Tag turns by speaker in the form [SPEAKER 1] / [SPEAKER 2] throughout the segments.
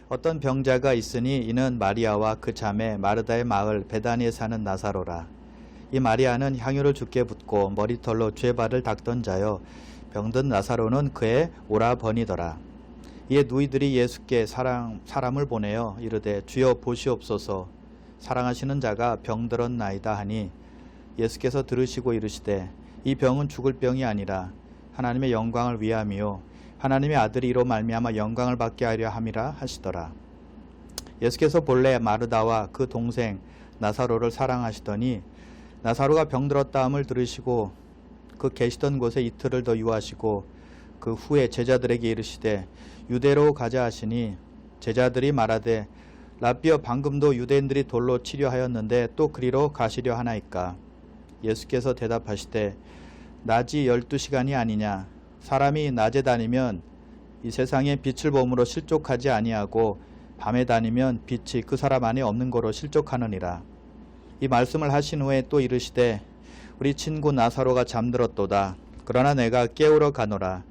[SPEAKER 1] 어떤 병자가 있으니 이는 마리아와 그 자매 마르다의 마을 베다니에 사는 나사로라. 이 마리아는 향유를 주께 붓고 머리털로 주의 발을 닦던 자여 병든 나사로는 그의 오라버니더라. 이에 누이들이 예수께 사람을 보내어 이르되 주여 보시옵소서 사랑하시는 자가 병들었나이다 하니 예수께서 들으시고 이르시되 이 병은 죽을 병이 아니라 하나님의 영광을 위함이요 하나님의 아들이 이로 말미암아 영광을 받게 하려 함이라 하시더라. 예수께서 본래 마르다와 그 동생 나사로를 사랑하시더니 나사로가 병들었다 함을 들으시고 그 계시던 곳에 이틀을 더 유하시고 그 후에 제자들에게 이르시되 유대로 가자 하시니 제자들이 말하되 라비여 방금도 유대인들이 돌로 치려 하였는데 또 그리로 가시려 하나이까. 예수께서 대답하시되 낮이 12시간이 아니냐. 사람이 낮에 다니면 이 세상에 빛을 보므로 실족하지 아니하고 밤에 다니면 빛이 그 사람 안에 없는 거로 실족하느니라. 이 말씀을 하신 후에 또 이르시되 우리 친구 나사로가 잠들었도다. 그러나 내가 깨우러 가노라.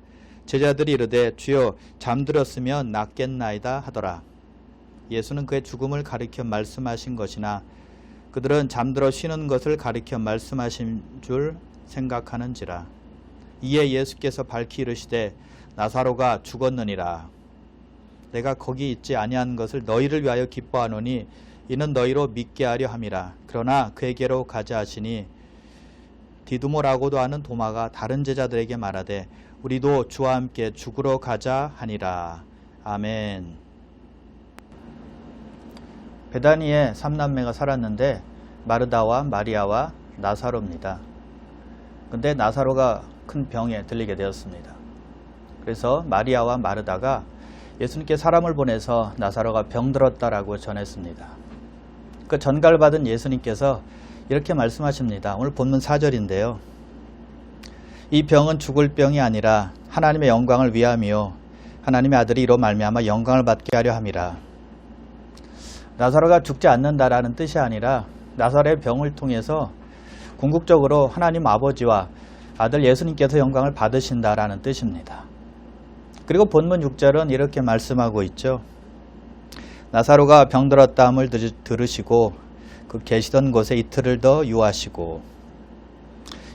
[SPEAKER 1] 제자들이 이르되 주여 잠들었으면 낫겠나이다 하더라. 예수는 그의 죽음을 가리켜 말씀하신 것이나 그들은 잠들어 쉬는 것을 가리켜 말씀하신 줄 생각하는지라. 이에 예수께서 밝히 이르시되 나사로가 죽었느니라. 내가 거기 있지 아니한 것을 너희를 위하여 기뻐하노니 이는 너희로 믿게 하려 함이라. 그러나 그에게로 가자 하시니 디두모라고도 하는 도마가 다른 제자들에게 말하되 우리도 주와 함께 죽으러 가자 하니라. 아멘. 베다니에 3남매가 살았는데 마르다와 마리아와 나사로입니다. 근데 나사로가 큰 병에 들리게 되었습니다. 그래서 마리아와 마르다가 예수님께 사람을 보내서 나사로가 병들었다라고 전했습니다. 그 전가를 받은 예수님께서 이렇게 말씀하십니다. 오늘 본문 4절인데요. 이 병은 죽을 병이 아니라 하나님의 영광을 위함이요 하나님의 아들이 이로 말미암아 영광을 받게 하려 함이라. 나사로가 죽지 않는다라는 뜻이 아니라 나사로의 병을 통해서 궁극적으로 하나님 아버지와 아들 예수님께서 영광을 받으신다라는 뜻입니다. 그리고 본문 6절은 이렇게 말씀하고 있죠. 나사로가 병들었다 함을 들으시고 그 계시던 곳에 이틀을 더 유하시고.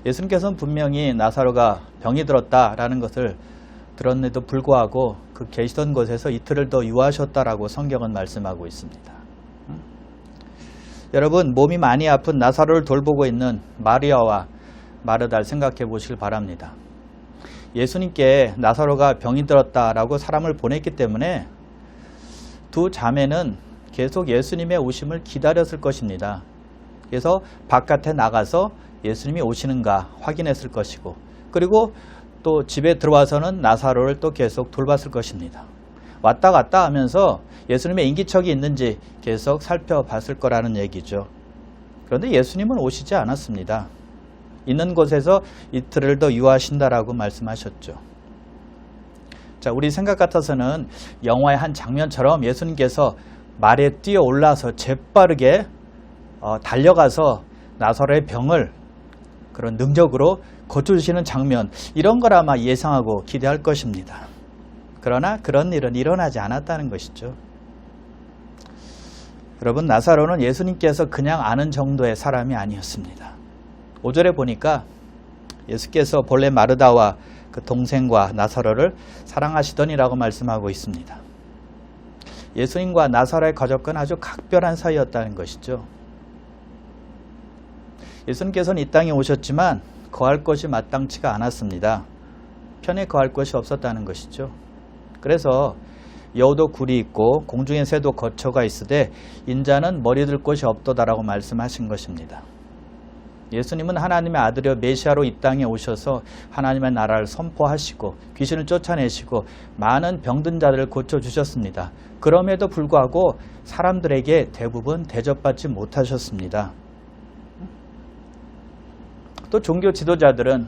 [SPEAKER 1] 예수님께서는 분명히 나사로가 병이 들었다라는 것을 들었는데도 불구하고 그 계시던 곳에서 이틀을 더 유하셨다라고 성경은 말씀하고 있습니다. 여러분, 몸이 많이 아픈 나사로를 돌보고 있는 마리아와 마르다를 생각해 보시길 바랍니다. 예수님께 나사로가 병이 들었다라고 사람을 보냈기 때문에 두 자매는 계속 예수님의 오심을 기다렸을 것입니다. 그래서 바깥에 나가서 예수님이 오시는가 확인했을 것이고, 그리고 또 집에 들어와서는 나사로를 또 계속 돌봤을 것입니다. 왔다 갔다 하면서 예수님의 인기척이 있는지 계속 살펴봤을 거라는 얘기죠. 그런데 예수님은 오시지 않았습니다. 있는 곳에서 이틀을 더 유하신다라고 말씀하셨죠. 자, 우리 생각 같아서는 영화의 한 장면처럼 예수님께서 말에 뛰어 올라서 재빠르게 달려가서 나사로의 병을 그런 능력으로 고쳐주시는 장면, 이런 걸 아마 예상하고 기대할 것입니다. 그러나 그런 일은 일어나지 않았다는 것이죠. 여러분, 나사로는 예수님께서 그냥 아는 정도의 사람이 아니었습니다. 5절에 보니까 예수께서 본래 마르다와 그 동생과 나사로를 사랑하시더니라고 말씀하고 있습니다. 예수님과 나사로의 가족은 아주 각별한 사이였다는 것이죠. 예수님께서는 이 땅에 오셨지만 거할 것이 마땅치가 않았습니다. 편에 거할 것이 없었다는 것이죠. 그래서 여우도 굴이 있고 공중의 새도 거처가 있으되 인자는 머리 들 곳이 없도다라고 말씀하신 것입니다. 예수님은 하나님의 아들이여 메시아로 이 땅에 오셔서 하나님의 나라를 선포하시고 귀신을 쫓아내시고 많은 병든 자들을 고쳐주셨습니다. 그럼에도 불구하고 사람들에게 대부분 대접받지 못하셨습니다. 또 종교 지도자들은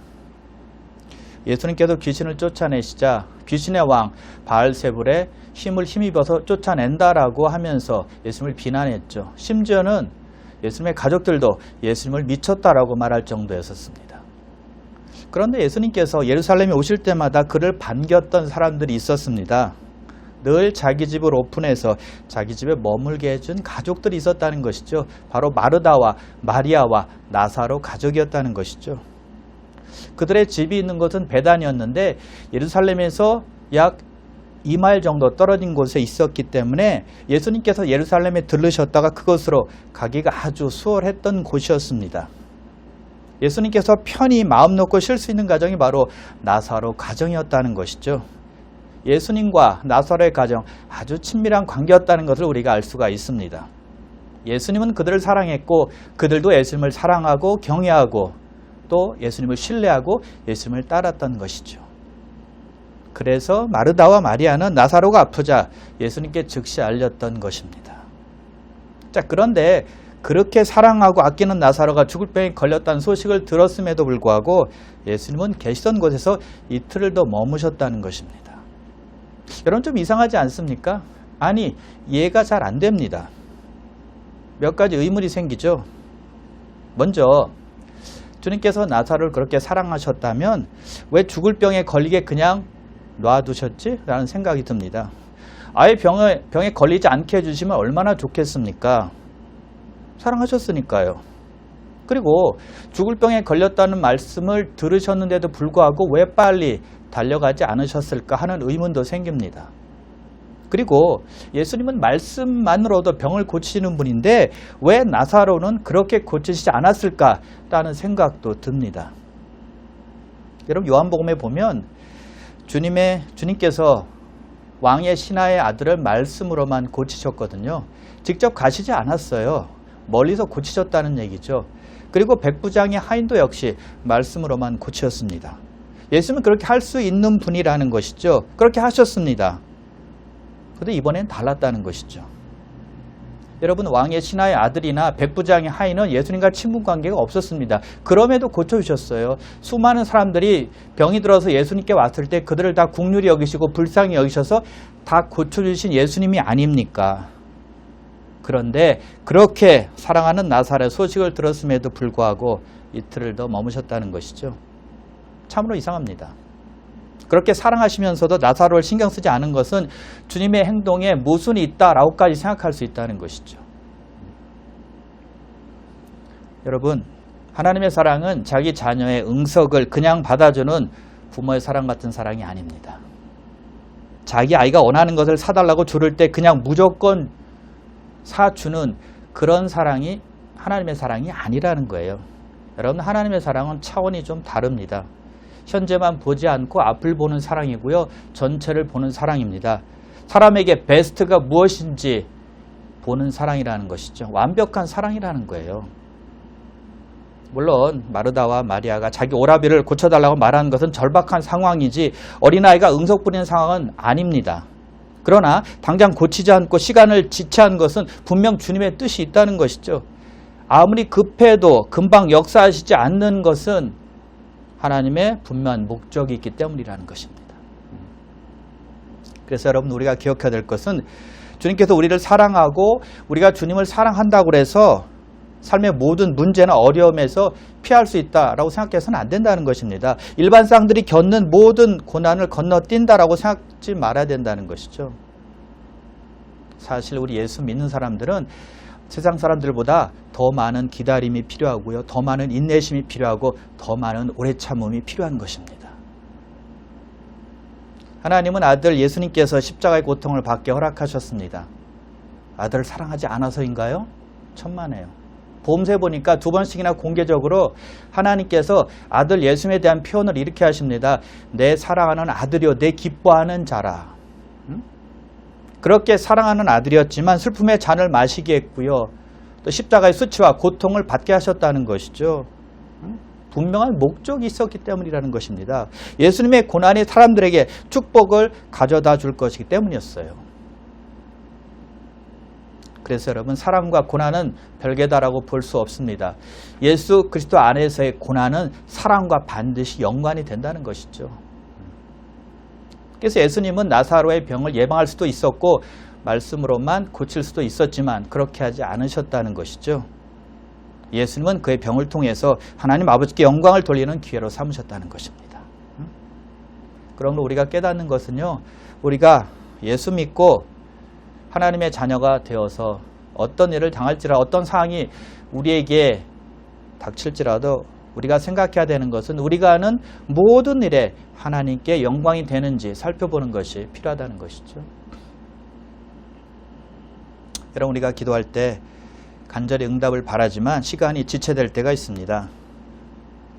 [SPEAKER 1] 예수님께서 귀신을 쫓아내시자 귀신의 왕 바알세불의 힘을 힘입어서 쫓아낸다라고 하면서 예수님을 비난했죠. 심지어는 예수님의 가족들도 예수님을 미쳤다라고 말할 정도였었습니다. 그런데 예수님께서 예루살렘에 오실 때마다 그를 반겼던 사람들이 있었습니다. 늘 자기 집을 오픈해서 자기 집에 머물게 해준 가족들이 있었다는 것이죠. 바로 마르다와 마리아와 나사로 가족이었다는 것이죠. 그들의 집이 있는 곳은 베단이었는데 예루살렘에서 약 2마일 정도 떨어진 곳에 있었기 때문에 예수님께서 예루살렘에 들르셨다가 그곳으로 가기가 아주 수월했던 곳이었습니다. 예수님께서 편히 마음 놓고 쉴 수 있는 가정이 바로 나사로 가정이었다는 것이죠. 예수님과 나사로의 가정, 아주 친밀한 관계였다는 것을 우리가 알 수가 있습니다. 예수님은 그들을 사랑했고 그들도 예수님을 사랑하고 경외하고 또 예수님을 신뢰하고 예수님을 따랐던 것이죠. 그래서 마르다와 마리아는 나사로가 아프자 예수님께 즉시 알렸던 것입니다. 자, 그런데 그렇게 사랑하고 아끼는 나사로가 죽을 병에 걸렸다는 소식을 들었음에도 불구하고 예수님은 계시던 곳에서 이틀을 더 머무셨다는 것입니다. 여러분, 좀 이상하지 않습니까? 아니, 이해가 잘 안 됩니다. 몇 가지 의문이 생기죠. 먼저 주님께서 나사로를 그렇게 사랑하셨다면 왜 죽을 병에 걸리게 그냥 놔두셨지? 라는 생각이 듭니다. 아예 병에 걸리지 않게 해주시면 얼마나 좋겠습니까? 사랑하셨으니까요. 그리고 죽을 병에 걸렸다는 말씀을 들으셨는데도 불구하고 왜 빨리 달려가지 않으셨을까 하는 의문도 생깁니다. 그리고 예수님은 말씀만으로도 병을 고치시는 분인데 왜 나사로는 그렇게 고치시지 않았을까라는 생각도 듭니다. 여러분, 요한복음에 보면 주님께서 왕의 신하의 아들을 말씀으로만 고치셨거든요. 직접 가시지 않았어요. 멀리서 고치셨다는 얘기죠. 그리고 백부장의 하인도 역시 말씀으로만 고치셨습니다. 예수님은 그렇게 할 수 있는 분이라는 것이죠. 그렇게 하셨습니다. 그런데 이번엔 달랐다는 것이죠. 여러분, 왕의 신하의 아들이나 백부장의 하인은 예수님과 친분 관계가 없었습니다. 그럼에도 고쳐주셨어요. 수많은 사람들이 병이 들어서 예수님께 왔을 때 그들을 다 긍휼히 여기시고 불쌍히 여기셔서 다 고쳐주신 예수님이 아닙니까? 그런데 그렇게 사랑하는 나사로의 소식을 들었음에도 불구하고 이틀을 더 머무셨다는 것이죠. 참으로 이상합니다. 그렇게 사랑하시면서도 나사로를 신경 쓰지 않은 것은 주님의 행동에 모순이 있다라고까지 생각할 수 있다는 것이죠. 여러분, 하나님의 사랑은 자기 자녀의 응석을 그냥 받아주는 부모의 사랑 같은 사랑이 아닙니다. 자기 아이가 원하는 것을 사달라고 조를 때 그냥 무조건 사주는 그런 사랑이 하나님의 사랑이 아니라는 거예요. 여러분, 하나님의 사랑은 차원이 좀 다릅니다. 현재만 보지 않고 앞을 보는 사랑이고요. 전체를 보는 사랑입니다. 사람에게 베스트가 무엇인지 보는 사랑이라는 것이죠. 완벽한 사랑이라는 거예요. 물론 마르다와 마리아가 자기 오라비를 고쳐달라고 말하는 것은 절박한 상황이지 어린아이가 응석 부리는 상황은 아닙니다. 그러나 당장 고치지 않고 시간을 지체한 것은 분명 주님의 뜻이 있다는 것이죠. 아무리 급해도 금방 역사하시지 않는 것은 하나님의 분명한 목적이 있기 때문이라는 것입니다. 그래서 여러분, 우리가 기억해야 될 것은 주님께서 우리를 사랑하고 우리가 주님을 사랑한다고 해서 삶의 모든 문제나 어려움에서 피할 수 있다라고 생각해서는 안 된다는 것입니다. 일반 사람들이 겪는 모든 고난을 건너뛴다라고 생각하지 말아야 된다는 것이죠. 사실 우리 예수 믿는 사람들은 세상 사람들보다 더 많은 기다림이 필요하고요. 더 많은 인내심이 필요하고 더 많은 오래 참음이 필요한 것입니다. 하나님은 아들 예수님께서 십자가의 고통을 받게 허락하셨습니다. 아들을 사랑하지 않아서인가요? 천만에요. 보험세 보니까 2번씩이나 공개적으로 하나님께서 아들 예수님에 대한 표현을 이렇게 하십니다. 내 사랑하는 아들이요 내 기뻐하는 자라. 그렇게 사랑하는 아들이었지만 슬픔의 잔을 마시게 했고요. 또 십자가의 수치와 고통을 받게 하셨다는 것이죠. 분명한 목적이 있었기 때문이라는 것입니다. 예수님의 고난이 사람들에게 축복을 가져다 줄 것이기 때문이었어요. 그래서 여러분, 사랑과 고난은 별개다라고 볼 수 없습니다. 예수 그리스도 안에서의 고난은 사랑과 반드시 연관이 된다는 것이죠. 그래서 예수님은 나사로의 병을 예방할 수도 있었고 말씀으로만 고칠 수도 있었지만 그렇게 하지 않으셨다는 것이죠. 예수님은 그의 병을 통해서 하나님 아버지께 영광을 돌리는 기회로 삼으셨다는 것입니다. 그러므로 우리가 깨닫는 것은요, 우리가 예수 믿고 하나님의 자녀가 되어서 어떤 일을 당할지라도 어떤 상황이 우리에게 닥칠지라도 우리가 생각해야 되는 것은 우리가 하는 모든 일에 하나님께 영광이 되는지 살펴보는 것이 필요하다는 것이죠. 여러분, 우리가 기도할 때 간절히 응답을 바라지만 시간이 지체될 때가 있습니다.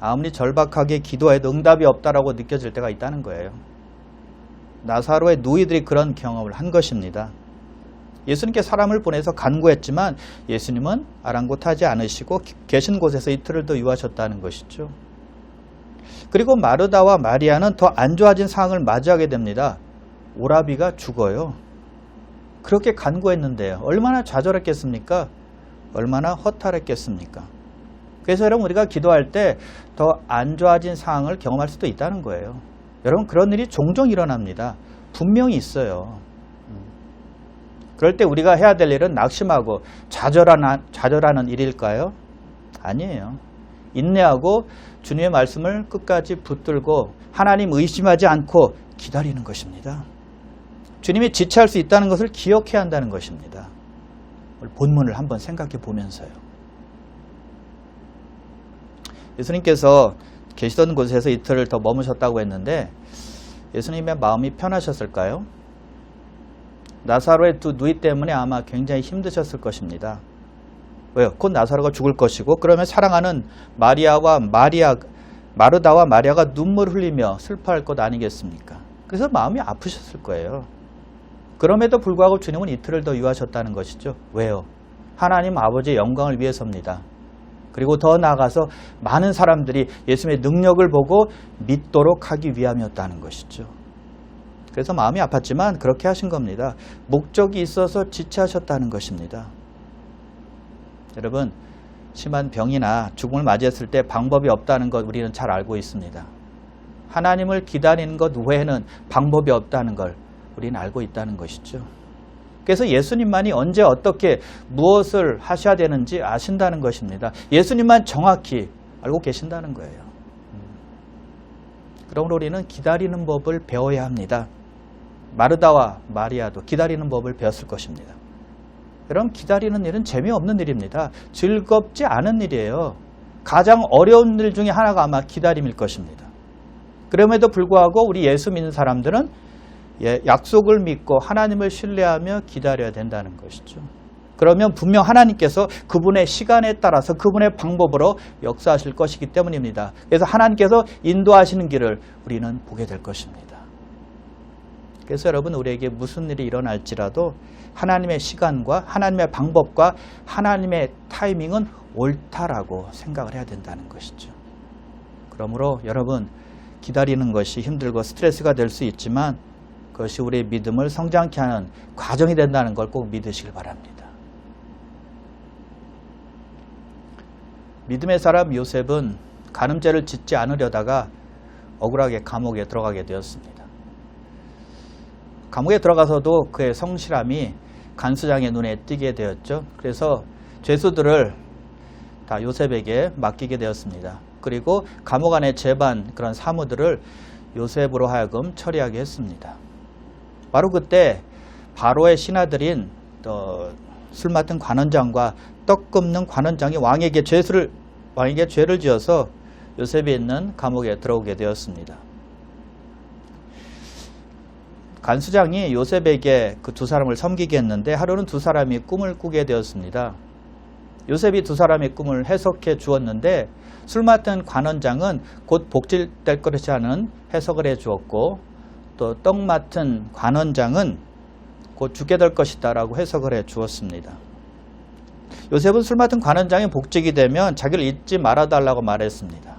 [SPEAKER 1] 아무리 절박하게 기도해도 응답이 없다라고 느껴질 때가 있다는 거예요. 나사로의 누이들이 그런 경험을 한 것입니다. 예수님께 사람을 보내서 간구했지만 예수님은 아랑곳하지 않으시고 계신 곳에서 이틀을 더 유하셨다는 것이죠. 그리고 마르다와 마리아는 더 안 좋아진 상황을 맞이하게 됩니다. 오라비가 죽어요. 그렇게 간구했는데요. 얼마나 좌절했겠습니까? 얼마나 허탈했겠습니까? 그래서 여러분, 우리가 기도할 때 더 안 좋아진 상황을 경험할 수도 있다는 거예요. 여러분, 그런 일이 종종 일어납니다. 분명히 있어요. 그럴 때 우리가 해야 될 일은 낙심하고 좌절하는 일일까요? 아니에요. 인내하고 주님의 말씀을 끝까지 붙들고 하나님 의심하지 않고 기다리는 것입니다. 주님이 지체할 수 있다는 것을 기억해야 한다는 것입니다. 본문을 한번 생각해 보면서요. 예수님께서 계시던 곳에서 이틀을 더 머무셨다고 했는데 예수님의 마음이 편하셨을까요? 나사로의 두 누이 때문에 아마 굉장히 힘드셨을 것입니다. 왜요? 곧 나사로가 죽을 것이고, 그러면 사랑하는 마르다와 마리아가 눈물 흘리며 슬퍼할 것 아니겠습니까? 그래서 마음이 아프셨을 거예요. 그럼에도 불구하고 주님은 이틀을 더 유하셨다는 것이죠. 왜요? 하나님 아버지의 영광을 위해서입니다. 그리고 더 나아가서 많은 사람들이 예수님의 능력을 보고 믿도록 하기 위함이었다는 것이죠. 그래서 마음이 아팠지만 그렇게 하신 겁니다. 목적이 있어서 지체하셨다는 것입니다. 여러분, 심한 병이나 죽음을 맞이했을 때 방법이 없다는 것 우리는 잘 알고 있습니다. 하나님을 기다리는 것 외에는 방법이 없다는 걸 우리는 알고 있다는 것이죠. 그래서 예수님만이 언제 어떻게 무엇을 하셔야 되는지 아신다는 것입니다. 예수님만 정확히 알고 계신다는 거예요. 그러므로 우리는 기다리는 법을 배워야 합니다. 마르다와 마리아도 기다리는 법을 배웠을 것입니다. 여러분, 기다리는 일은 재미없는 일입니다. 즐겁지 않은 일이에요. 가장 어려운 일 중에 하나가 아마 기다림일 것입니다. 그럼에도 불구하고 우리 예수 믿는 사람들은 약속을 믿고 하나님을 신뢰하며 기다려야 된다는 것이죠. 그러면 분명 하나님께서 그분의 시간에 따라서 그분의 방법으로 역사하실 것이기 때문입니다. 그래서 하나님께서 인도하시는 길을 우리는 보게 될 것입니다. 그래서 여러분, 우리에게 무슨 일이 일어날지라도 하나님의 시간과 하나님의 방법과 하나님의 타이밍은 옳다라고 생각을 해야 된다는 것이죠. 그러므로 여러분, 기다리는 것이 힘들고 스트레스가 될 수 있지만 그것이 우리의 믿음을 성장케 하는 과정이 된다는 걸 꼭 믿으시길 바랍니다. 믿음의 사람 요셉은 간음죄를 짓지 않으려다가 억울하게 감옥에 들어가게 되었습니다. 감옥에 들어가서도 그의 성실함이 간수장의 눈에 띄게 되었죠. 그래서 죄수들을 다 요셉에게 맡기게 되었습니다. 그리고 감옥 안의 재반 그런 사무들을 요셉으로 하여금 처리하게 했습니다. 바로 그때 바로의 신하들인 술 맡은 관원장과 떡 굽는 관원장이 왕에게 죄를 지어서 요셉이 있는 감옥에 들어오게 되었습니다. 간수장이 요셉에게 그 두 사람을 섬기게 했는데 하루는 두 사람이 꿈을 꾸게 되었습니다. 요셉이 두 사람의 꿈을 해석해 주었는데 술 맡은 관원장은 곧 복직될 것이라는 해석을 해 주었고, 또 떡 맡은 관원장은 곧 죽게 될 것이다 라고 해석을 해 주었습니다. 요셉은 술 맡은 관원장이 복직이 되면 자기를 잊지 말아달라고 말했습니다.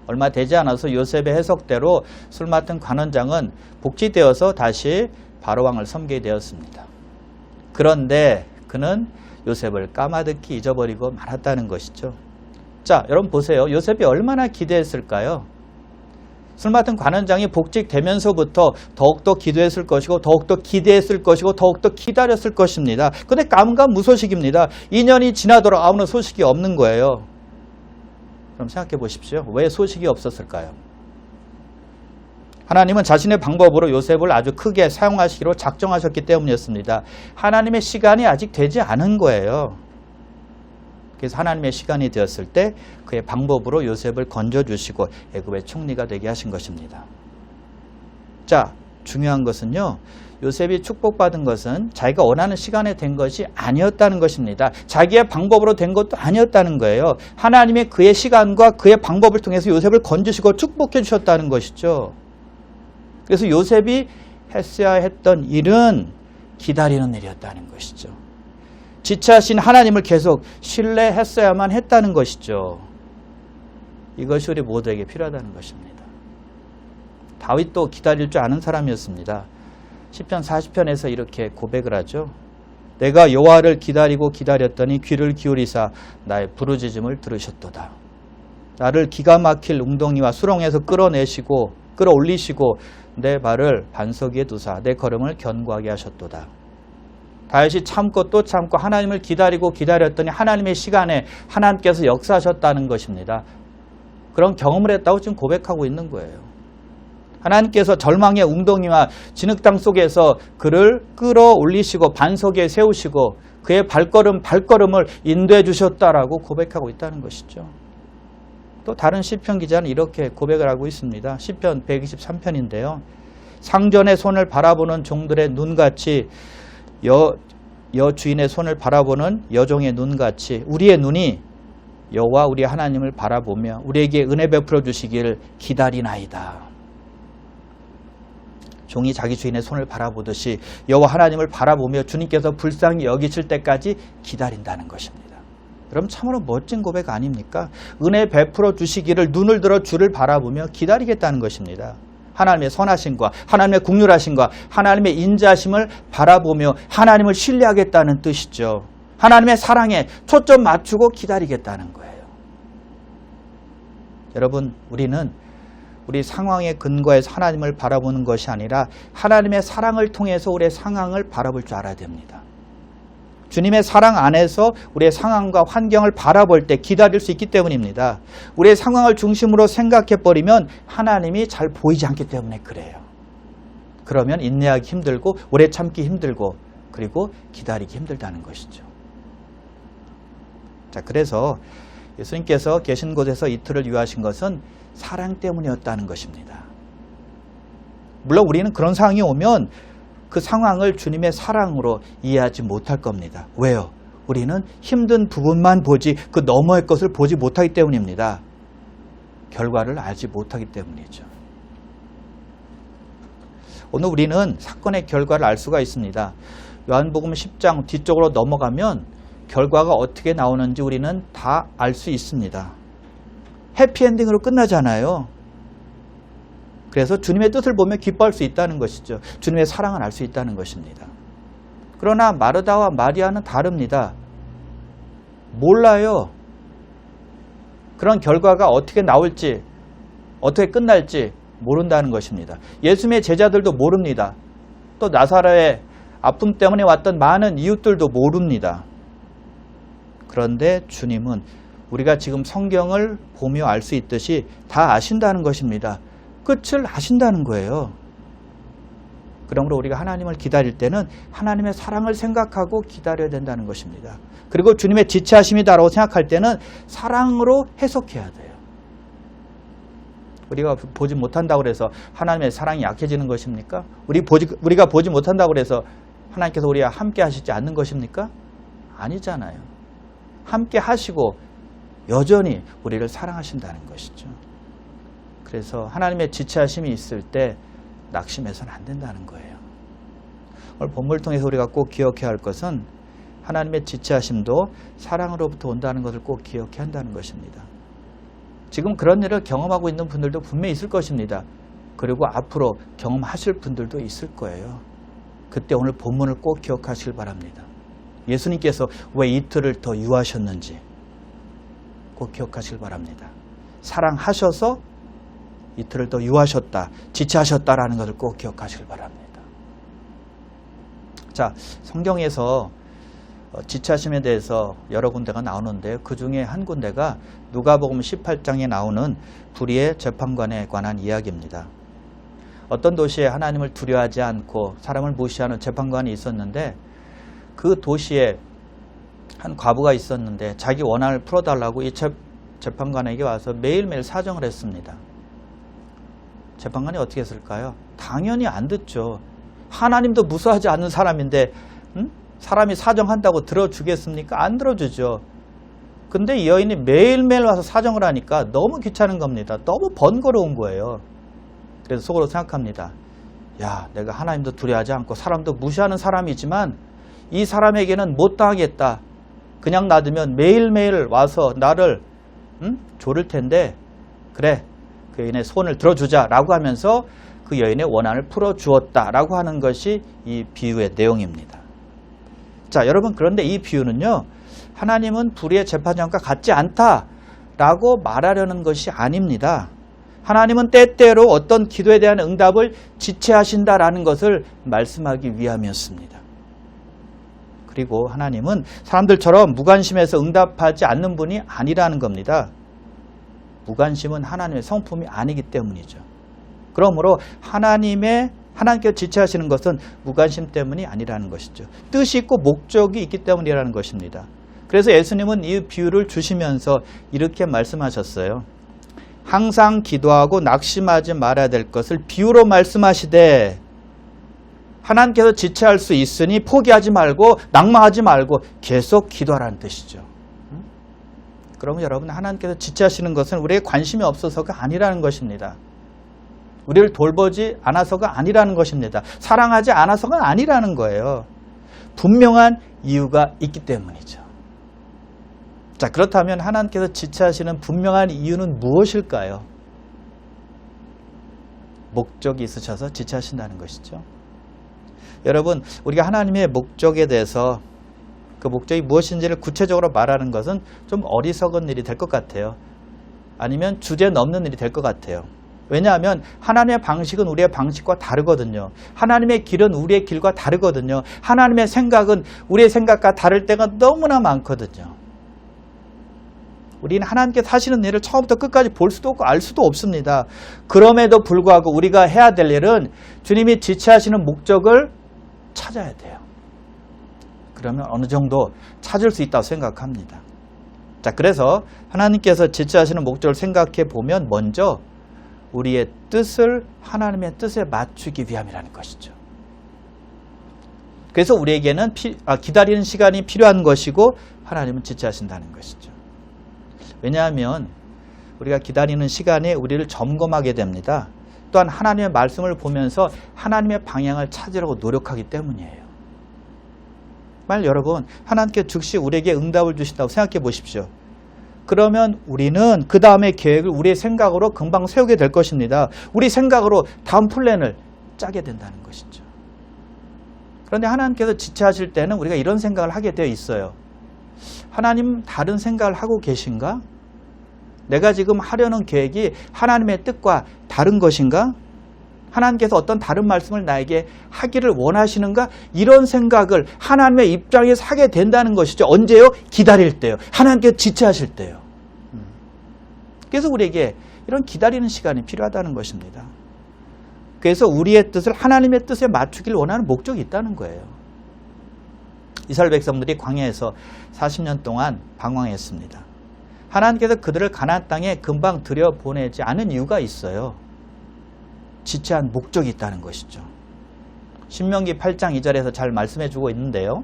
[SPEAKER 1] 얼마 되지 않아서 요셉의 해석대로 술 맡은 관원장은 복직되어서 다시 바로왕을 섬기게 되었습니다. 그런데 그는 요셉을 까마득히 잊어버리고 말았다는 것이죠. 자, 여러분 보세요. 요셉이 얼마나 기대했을까요? 술 맡은 관원장이 복직되면서부터 더욱더 기도했을 것이고 더욱더 기대했을 것이고 더욱더 기다렸을 것입니다. 그런데 감감무소식입니다. 2년이 지나도록 아무런 소식이 없는 거예요. 그럼 생각해 보십시오. 왜 소식이 없었을까요? 하나님은 자신의 방법으로 요셉을 아주 크게 사용하시기로 작정하셨기 때문이었습니다. 하나님의 시간이 아직 되지 않은 거예요. 그래서 하나님의 시간이 되었을 때 그의 방법으로 요셉을 건져주시고 애굽의 총리가 되게 하신 것입니다. 자, 중요한 것은요. 요셉이 축복받은 것은 자기가 원하는 시간에 된 것이 아니었다는 것입니다. 자기의 방법으로 된 것도 아니었다는 거예요. 하나님의 그의 시간과 그의 방법을 통해서 요셉을 건지시고 축복해 주셨다는 것이죠. 그래서 요셉이 했어야 했던 일은 기다리는 일이었다는 것이죠. 지체하신 하나님을 계속 신뢰했어야만 했다는 것이죠. 이것이 우리 모두에게 필요하다는 것입니다. 다윗도 기다릴 줄 아는 사람이었습니다. 시편 40편에서 이렇게 고백을 하죠. 내가 여호와를 기다리고 기다렸더니 귀를 기울이사 나의 부르짖음을 들으셨도다. 나를 기가 막힐 웅덩이와 수렁에서 끌어올리시고 내 발을 반석 위에 두사 내 걸음을 견고하게 하셨도다. 다윗이 참고 또 참고 하나님을 기다리고 기다렸더니 하나님의 시간에 하나님께서 역사하셨다는 것입니다. 그런 경험을 했다고 지금 고백하고 있는 거예요. 하나님께서 절망의 웅덩이와 진흙탕 속에서 그를 끌어올리시고 반석 위에 세우시고 그의 발걸음을 인도해 주셨다라고 고백하고 있다는 것이죠. 또 다른 시편 기자는 이렇게 고백을 하고 있습니다. 시편 123편인데요. 상전의 손을 바라보는 종들의 눈같이 여주인의 손을 바라보는 여종의 눈같이 우리의 눈이 여호와 우리 하나님을 바라보며 우리에게 은혜 베풀어 주시기를 기다리나이다. 종이 자기 주인의 손을 바라보듯이 여호와 하나님을 바라보며 주님께서 불쌍히 여기실 때까지 기다린다는 것입니다. 그럼 참으로 멋진 고백 아닙니까? 은혜 베풀어 주시기를 눈을 들어 주를 바라보며 기다리겠다는 것입니다. 하나님의 선하심과 하나님의 긍휼하심과 하나님의 인자하심을 바라보며 하나님을 신뢰하겠다는 뜻이죠. 하나님의 사랑에 초점 맞추고 기다리겠다는 거예요. 여러분, 우리는 우리 상황에 근거해서 하나님을 바라보는 것이 아니라 하나님의 사랑을 통해서 우리의 상황을 바라볼 줄 알아야 됩니다. 주님의 사랑 안에서 우리의 상황과 환경을 바라볼 때 기다릴 수 있기 때문입니다. 우리의 상황을 중심으로 생각해버리면 하나님이 잘 보이지 않기 때문에 그래요. 그러면 인내하기 힘들고 오래 참기 힘들고 그리고 기다리기 힘들다는 것이죠. 자, 그래서 예수님께서 계신 곳에서 이틀을 유하신 것은 사랑 때문이었다는 것입니다. 물론 우리는 그런 상황이 오면 그 상황을 주님의 사랑으로 이해하지 못할 겁니다. 왜요? 우리는 힘든 부분만 보지 그 너머의 것을 보지 못하기 때문입니다. 결과를 알지 못하기 때문이죠. 오늘 우리는 사건의 결과를 알 수가 있습니다. 요한복음 10장 뒤쪽으로 넘어가면 결과가 어떻게 나오는지 우리는 다 알 수 있습니다. 해피엔딩으로 끝나잖아요. 그래서 주님의 뜻을 보며 기뻐할 수 있다는 것이죠. 주님의 사랑을 알 수 있다는 것입니다. 그러나 마르다와 마리아는 다릅니다. 몰라요. 그런 결과가 어떻게 나올지, 어떻게 끝날지 모른다는 것입니다. 예수님의 제자들도 모릅니다. 또 나사로의 아픔 때문에 왔던 많은 이웃들도 모릅니다. 그런데 주님은 우리가 지금 성경을 보며 알 수 있듯이 다 아신다는 것입니다. 끝을 아신다는 거예요. 그러므로 우리가 하나님을 기다릴 때는 하나님의 사랑을 생각하고 기다려야 된다는 것입니다. 그리고 주님의 지체하심이다라고 생각할 때는 사랑으로 해석해야 돼요. 우리가 보지 못한다고 해서 하나님의 사랑이 약해지는 것입니까? 우리가 보지 못한다고 해서 하나님께서 우리와 함께 하시지 않는 것입니까? 아니잖아요. 함께 하시고 여전히 우리를 사랑하신다는 것이죠. 그래서 하나님의 지체하심이 있을 때 낙심해서는 안 된다는 거예요. 오늘 본문을 통해서 우리가 꼭 기억해야 할 것은 하나님의 지체하심도 사랑으로부터 온다는 것을 꼭 기억해야 한다는 것입니다. 지금 그런 일을 경험하고 있는 분들도 분명히 있을 것입니다. 그리고 앞으로 경험하실 분들도 있을 거예요. 그때 오늘 본문을 꼭 기억하시길 바랍니다. 예수님께서 왜 이틀을 더 유하셨는지 꼭 기억하시길 바랍니다. 사랑하셔서 이틀을 더 유하셨다, 지체하셨다라는 것을 꼭 기억하시길 바랍니다. 자, 성경에서 지체하심에 대해서 여러 군데가 나오는데요. 그 중에 한 군데가 누가복음 18장에 나오는 불의의 재판관에 관한 이야기입니다. 어떤 도시에 하나님을 두려워하지 않고 사람을 무시하는 재판관이 있었는데 그 도시에 한 과부가 있었는데 자기 원한을 풀어달라고 이 재판관에게 와서 매일매일 사정을 했습니다. 재판관이 어떻게 했을까요? 당연히 안 듣죠. 하나님도 무서워하지 않는 사람인데 사람이 사정한다고 들어주겠습니까? 안 들어주죠. 근데 이 여인이 매일매일 와서 사정을 하니까 너무 귀찮은 겁니다. 너무 번거로운 거예요. 그래서 속으로 생각합니다. 야, 내가 하나님도 두려워하지 않고 사람도 무시하는 사람이지만 이 사람에게는 못 당하겠다. 그냥 놔두면 매일매일 와서 나를 조를 텐데 그래, 그 여인의 손을 들어주자라고 하면서 그 여인의 원한을 풀어주었다라고 하는 것이 이 비유의 내용입니다. 자, 여러분, 그런데 이 비유는요, 하나님은 불의의 재판장과 같지 않다라고 말하려는 것이 아닙니다. 하나님은 때때로 어떤 기도에 대한 응답을 지체하신다라는 것을 말씀하기 위함이었습니다. 그리고 하나님은 사람들처럼 무관심해서 응답하지 않는 분이 아니라는 겁니다. 무관심은 하나님의 성품이 아니기 때문이죠. 그러므로 하나님께서 지체하시는 것은 무관심 때문이 아니라는 것이죠. 뜻이 있고 목적이 있기 때문이라는 것입니다. 그래서 예수님은 이 비유를 주시면서 이렇게 말씀하셨어요. 항상 기도하고 낙심하지 말아야 될 것을 비유로 말씀하시되 하나님께서 지체할 수 있으니 포기하지 말고 낙망하지 말고 계속 기도하라는 뜻이죠. 그러면 여러분, 하나님께서 지체하시는 것은 우리에게 관심이 없어서가 아니라는 것입니다. 우리를 돌보지 않아서가 아니라는 것입니다. 사랑하지 않아서가 아니라는 거예요. 분명한 이유가 있기 때문이죠. 자, 그렇다면 하나님께서 지체하시는 분명한 이유는 무엇일까요? 목적이 있으셔서 지체하신다는 것이죠. 여러분, 우리가 하나님의 목적에 대해서 그 목적이 무엇인지를 구체적으로 말하는 것은 좀 어리석은 일이 될 것 같아요. 아니면 주제 넘는 일이 될 것 같아요. 왜냐하면 하나님의 방식은 우리의 방식과 다르거든요. 하나님의 길은 우리의 길과 다르거든요. 하나님의 생각은 우리의 생각과 다를 때가 너무나 많거든요. 우리는 하나님께서 하시는 일을 처음부터 끝까지 볼 수도 없고 알 수도 없습니다. 그럼에도 불구하고 우리가 해야 될 일은 주님이 지체하시는 목적을 찾아야 돼요. 그러면 어느 정도 찾을 수 있다고 생각합니다. 자, 그래서 하나님께서 지체하시는 목적을 생각해 보면 먼저 우리의 뜻을 하나님의 뜻에 맞추기 위함이라는 것이죠. 그래서 우리에게는 기다리는 시간이 필요한 것이고 하나님은 지체하신다는 것이죠. 왜냐하면 우리가 기다리는 시간에 우리를 점검하게 됩니다. 또한 하나님의 말씀을 보면서 하나님의 방향을 찾으려고 노력하기 때문이에요. 만약 여러분, 하나님께 즉시 우리에게 응답을 주신다고 생각해 보십시오. 그러면 우리는 그 다음의 계획을 우리의 생각으로 금방 세우게 될 것입니다. 우리 생각으로 다음 플랜을 짜게 된다는 것이죠. 그런데 하나님께서 지체하실 때는 우리가 이런 생각을 하게 되어 있어요. 하나님, 다른 생각을 하고 계신가? 내가 지금 하려는 계획이 하나님의 뜻과 다른 것인가? 하나님께서 어떤 다른 말씀을 나에게 하기를 원하시는가? 이런 생각을 하나님의 입장에서 하게 된다는 것이죠. 언제요? 기다릴 때요. 하나님께서 지체하실 때요. 그래서 우리에게 이런 기다리는 시간이 필요하다는 것입니다. 그래서 우리의 뜻을 하나님의 뜻에 맞추길 원하는 목적이 있다는 거예요. 이스라엘 백성들이 광야에서 40년 동안 방황했습니다. 하나님께서 그들을 가나안 땅에 금방 들여보내지 않은 이유가 있어요. 지체한 목적이 있다는 것이죠. 신명기 8장 2절에서 잘 말씀해주고 있는데요.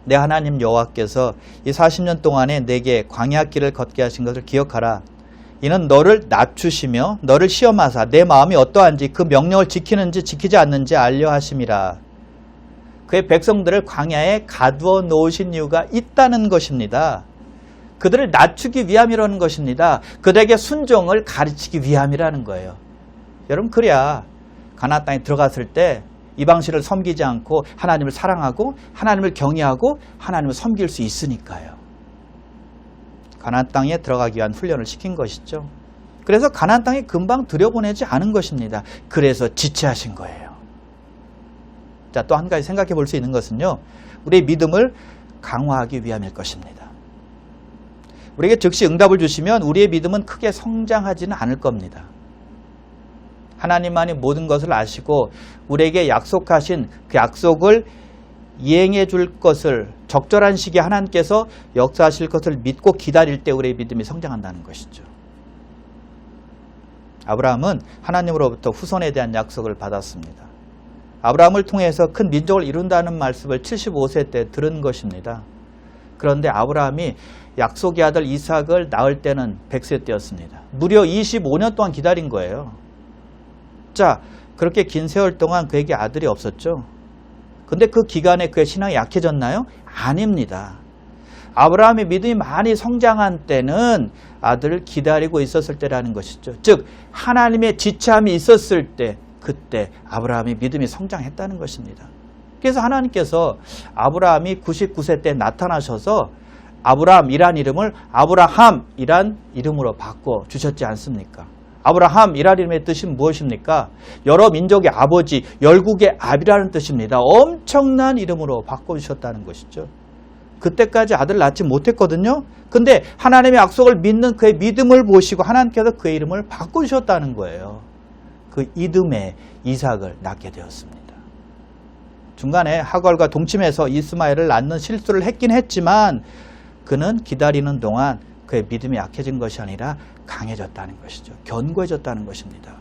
[SPEAKER 1] 내 하나님 여호와께서 이 40년 동안에 내게 광야길을 걷게 하신 것을 기억하라. 이는 너를 낮추시며 너를 시험하사 내 마음이 어떠한지 그 명령을 지키는지 지키지 않는지 알려 하심이라. 그의 백성들을 광야에 가두어 놓으신 이유가 있다는 것입니다. 그들을 낮추기 위함이라는 것입니다. 그들에게 순종을 가르치기 위함이라는 거예요. 여러분, 그래야 가나안 땅에 들어갔을 때 이방신을 섬기지 않고 하나님을 사랑하고 하나님을 경외하고 하나님을 섬길 수 있으니까요. 가나안 땅에 들어가기 위한 훈련을 시킨 것이죠. 그래서 가나안 땅에 금방 들여보내지 않은 것입니다. 그래서 지체하신 거예요. 자, 또 한 가지 생각해 볼 수 있는 것은요, 우리의 믿음을 강화하기 위함일 것입니다. 우리에게 즉시 응답을 주시면 우리의 믿음은 크게 성장하지는 않을 겁니다. 하나님만이 모든 것을 아시고 우리에게 약속하신 그 약속을 이행해 줄 것을 적절한 시기에 하나님께서 역사하실 것을 믿고 기다릴 때 우리의 믿음이 성장한다는 것이죠. 아브라함은 하나님으로부터 후손에 대한 약속을 받았습니다. 아브라함을 통해서 큰 민족을 이룬다는 말씀을 75세 때 들은 것입니다. 그런데 아브라함이 약속의 아들 이삭을 낳을 때는 100세 때였습니다. 무려 25년 동안 기다린 거예요. 자, 그렇게 긴 세월 동안 그에게 아들이 없었죠. 근데 그 기간에 그의 신앙이 약해졌나요? 아닙니다. 아브라함의 믿음이 많이 성장한 때는 아들을 기다리고 있었을 때라는 것이죠. 즉 하나님의 지체함이 있었을 때, 그때 아브라함이 믿음이 성장했다는 것입니다. 그래서 하나님께서 아브라함이 99세 때 나타나셔서 아브라함이란 이름을 아브라함이란 이름으로 바꿔 주셨지 않습니까? 아브라함이란 이름의 뜻은 무엇입니까? 여러 민족의 아버지, 열국의 아비라는 뜻입니다. 엄청난 이름으로 바꿔주셨다는 것이죠. 그때까지 아들을 낳지 못했거든요. 근데 하나님의 약속을 믿는 그의 믿음을 보시고 하나님께서 그의 이름을 바꿔주셨다는 거예요. 그 이듬해 이삭을 낳게 되었습니다. 중간에 하갈과 동침해서 이스마엘을 낳는 실수를 했긴 했지만 그는 기다리는 동안 그의 믿음이 약해진 것이 아니라 강해졌다는 것이죠. 견고해졌다는 것입니다.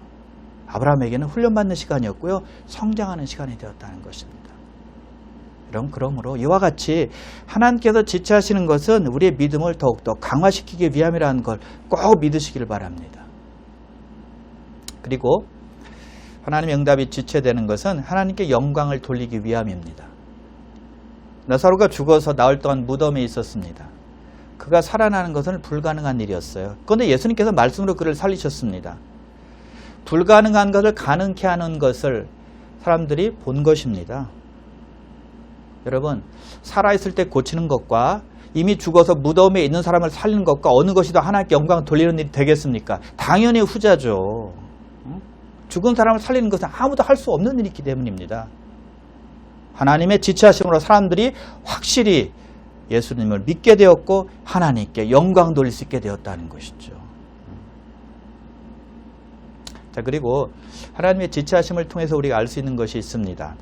[SPEAKER 1] 아브라함에게는 훈련받는 시간이었고요. 성장하는 시간이 되었다는 것입니다. 그러므로 이와 같이 하나님께서 지체하시는 것은 우리의 믿음을 더욱더 강화시키기 위함이라는 걸 꼭 믿으시길 바랍니다. 그리고 하나님의 응답이 지체되는 것은 하나님께 영광을 돌리기 위함입니다. 나사로가 죽어서 나흘 동안 무덤에 있었습니다. 그가 살아나는 것은 불가능한 일이었어요. 그런데 예수님께서 말씀으로 그를 살리셨습니다. 불가능한 것을 가능케 하는 것을 사람들이 본 것입니다. 여러분, 살아있을 때 고치는 것과 이미 죽어서 무덤에 있는 사람을 살리는 것과 어느 것이 더 하나님께 영광을 돌리는 일이 되겠습니까? 당연히 후자죠. 죽은 사람을 살리는 것은 아무도 할 수 없는 일이기 때문입니다. 하나님의 지체하심으로 사람들이 확실히 예수님을 믿게 되었고 하나님께 영광 돌릴 수 있게 되었다는 것이죠. 자, 그리고 하나님의 지체하심을 통해서 우리가 알 수 있는 것이 있습니다.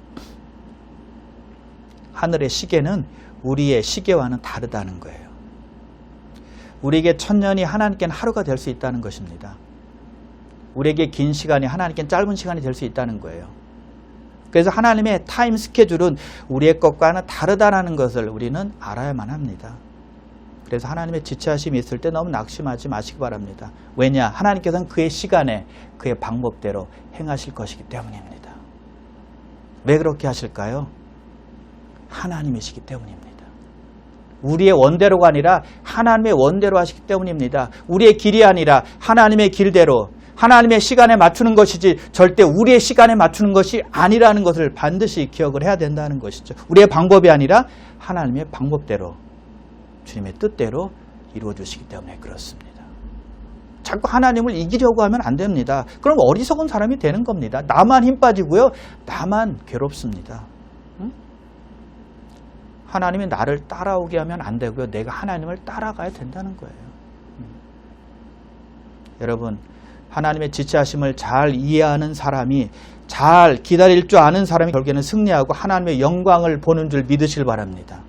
[SPEAKER 1] 하늘의 시계는 우리의 시계와는 다르다는 거예요. 우리에게 천년이 하나님께는 하루가 될 수 있다는 것입니다. 우리에게 긴 시간이 하나님께는 짧은 시간이 될 수 있다는 거예요. 그래서 하나님의 타임 스케줄은 우리의 것과는 다르다는 것을 우리는 알아야만 합니다. 그래서 하나님의 지체하심이 있을 때 너무 낙심하지 마시기 바랍니다. 왜냐? 하나님께서는 그의 시간에 그의 방법대로 행하실 것이기 때문입니다. 왜 그렇게 하실까요? 하나님이시기 때문입니다. 우리의 원대로가 아니라 하나님의 원대로 하시기 때문입니다. 우리의 길이 아니라 하나님의 길대로 하나님의 시간에 맞추는 것이지 절대 우리의 시간에 맞추는 것이 아니라는 것을 반드시 기억을 해야 된다는 것이죠. 우리의 방법이 아니라 하나님의 방법대로 주님의 뜻대로 이루어 주시기 때문에 그렇습니다. 자꾸 하나님을 이기려고 하면 안 됩니다. 그럼 어리석은 사람이 되는 겁니다. 나만 힘 빠지고요. 나만 괴롭습니다. 하나님이 나를 따라오게 하면 안 되고요. 내가 하나님을 따라가야 된다는 거예요. 여러분, 하나님의 지체하심을 잘 이해하는 사람이, 잘 기다릴 줄 아는 사람이 결국에는 승리하고 하나님의 영광을 보는 줄 믿으실 바랍니다.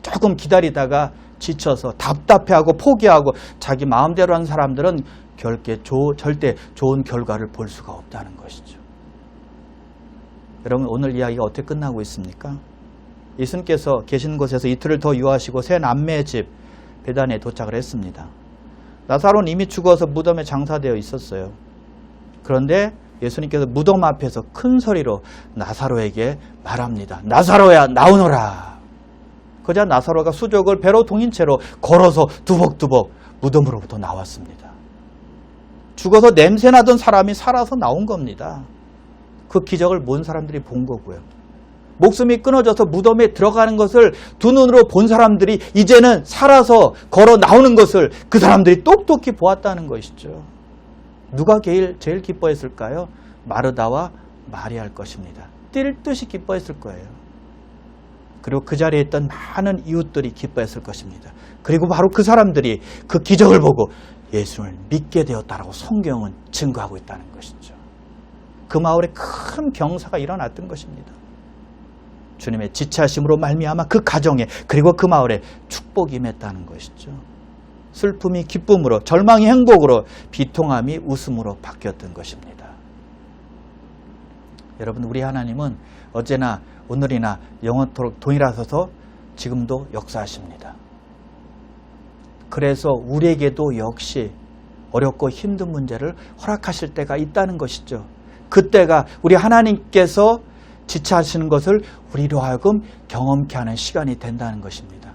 [SPEAKER 1] 조금 기다리다가 지쳐서 답답해하고 포기하고 자기 마음대로 하는 사람들은 절대 좋은 결과를 볼 수가 없다는 것이죠. 여러분, 오늘 이야기가 어떻게 끝나고 있습니까? 예수님께서 계시는 곳에서 이틀을 더 유하시고 세 남매의 집 베단에 도착을 했습니다. 나사로는 이미 죽어서 무덤에 장사되어 있었어요. 그런데 예수님께서 무덤 앞에서 큰 소리로 나사로에게 말합니다. 나사로야, 나오너라. 그러자 나사로가 수족을 배로 동인 채로 걸어서 두벅두벅 무덤으로부터 나왔습니다. 죽어서 냄새나던 사람이 살아서 나온 겁니다. 그 기적을 본 사람들이 본 거고요. 목숨이 끊어져서 무덤에 들어가는 것을 두 눈으로 본 사람들이 이제는 살아서 걸어 나오는 것을 그 사람들이 똑똑히 보았다는 것이죠. 누가 제일 기뻐했을까요? 마르다와 마리아일 것입니다. 뛸 듯이 기뻐했을 거예요. 그리고 그 자리에 있던 많은 이웃들이 기뻐했을 것입니다. 그리고 바로 그 사람들이 그 기적을 보고 예수를 믿게 되었다라고 성경은 증거하고 있다는 것이죠. 그 마을에 큰 병사가 일어났던 것입니다. 주님의 지체하심으로 말미암아 그 가정에 그리고 그 마을에 축복이 임했다는 것이죠. 슬픔이 기쁨으로, 절망이 행복으로, 비통함이 웃음으로 바뀌었던 것입니다. 여러분, 우리 하나님은 어제나 오늘이나 영원토록 동일하셔서 지금도 역사하십니다. 그래서 우리에게도 역시 어렵고 힘든 문제를 허락하실 때가 있다는 것이죠. 그때가 우리 하나님께서 지체하시는 것을 우리로 하여금 경험케 하는 시간이 된다는 것입니다.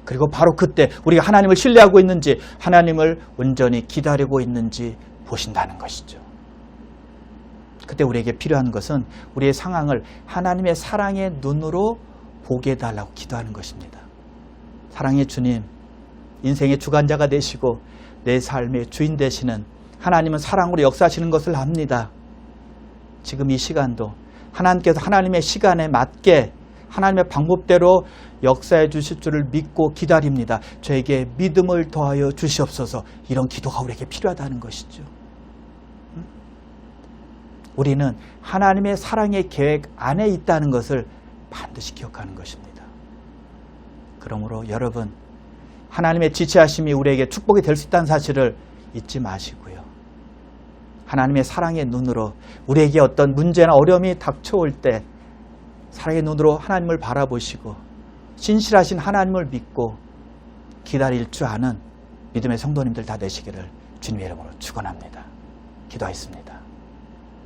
[SPEAKER 1] 그리고 바로 그때 우리가 하나님을 신뢰하고 있는지, 하나님을 온전히 기다리고 있는지 보신다는 것이죠. 그때 우리에게 필요한 것은 우리의 상황을 하나님의 사랑의 눈으로 보게 해달라고 기도하는 것입니다. 사랑의 주님, 인생의 주관자가 되시고 내 삶의 주인 되시는 하나님은 사랑으로 역사하시는 것을 압니다. 지금 이 시간도 하나님께서 하나님의 시간에 맞게 하나님의 방법대로 역사해 주실 줄을 믿고 기다립니다. 저에게 믿음을 더하여 주시옵소서. 이런 기도가 우리에게 필요하다는 것이죠. 우리는 하나님의 사랑의 계획 안에 있다는 것을 반드시 기억하는 것입니다. 그러므로 여러분, 하나님의 지체하심이 우리에게 축복이 될 수 있다는 사실을 잊지 마시고요. 하나님의 사랑의 눈으로 우리에게 어떤 문제나 어려움이 닥쳐올 때 사랑의 눈으로 하나님을 바라보시고 신실하신 하나님을 믿고 기다릴 줄 아는 믿음의 성도님들 다 되시기를 주님의 이름으로 축원합니다. 기도하겠습니다.